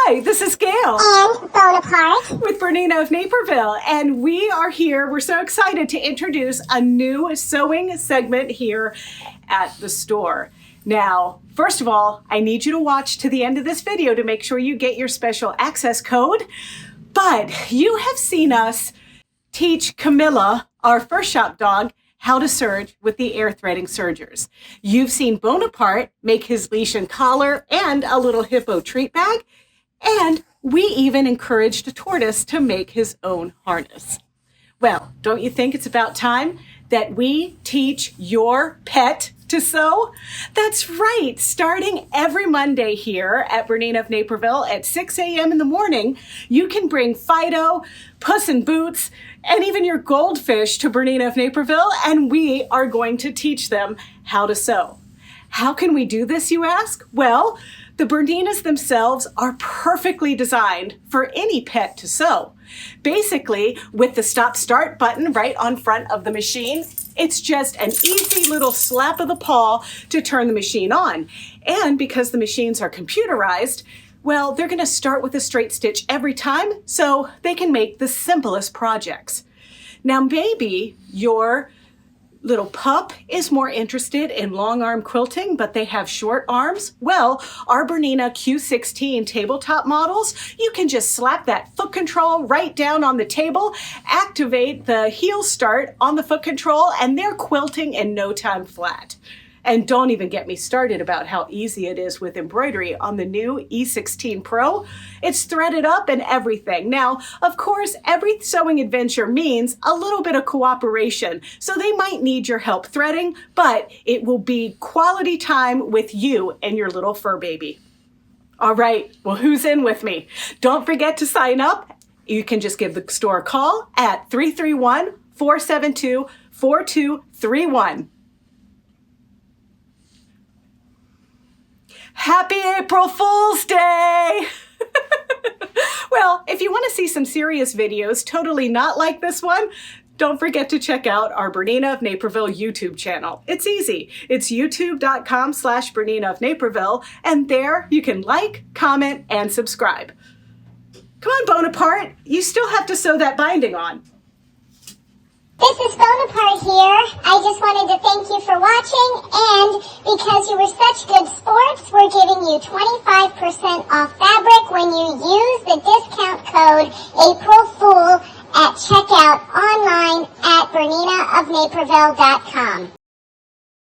Hi, this is Gayle. And Bonaparte. With BERNINA of Naperville. And we are here, we're so excited to introduce a new sewing segment here at the store. Now, first of all, I need you to watch to the end of this video to make sure you get your special access code. But you have seen us teach Camilla, our first shop dog, how to serge with the air threading sergers. You've seen Bonaparte make his leash and collar and a little hippo treat bag. And we even encouraged a tortoise to make his own harness. Well, don't you think it's about time that we teach your pet to sew? That's right. Starting every Monday here at BERNINA of Naperville at 6 a.m. in the morning, you can bring Fido, Puss in Boots, and even your goldfish to BERNINA of Naperville, and we are going to teach them how to sew. How can we do this, you ask? Well, the BERNINAs themselves are perfectly designed for any pet to sew. Basically, with the stop-start button right on front of the machine, it's just an easy little slap of the paw to turn the machine on. And because the machines are computerized, well, they're going to start with a straight stitch every time, so they can make the simplest projects. Now, maybe your little pup is more interested in long arm quilting, but they have short arms. Well, our BERNINA Q16 tabletop models, you can just slap that foot control right down on the table, activate the heel start on the foot control, and they're quilting in no time flat. And don't even get me started about how easy it is with embroidery on the new E16 Pro. It's threaded up and everything. Now, of course, every sewing adventure means a little bit of cooperation, so they might need your help threading, but it will be quality time with you and your little fur baby. All right, well, who's in with me? Don't forget to sign up. You can just give the store a call at 331-472-4231. Happy April Fool's Day! Well, if you want to see some serious videos totally not like this one, don't forget to check out our BERNINA of Naperville YouTube channel. It's easy. It's youtube.com/BERNINA of Naperville, and there you can like, comment, and subscribe. Come on, Bonaparte. You still have to sew that binding on. This is Bonaparte here. I just wanted to thank you for watching, and because you were such good sports, we're giving you 25% off fabric when you use the discount code AprilFool at checkout online at BERNINAofNaperville.com.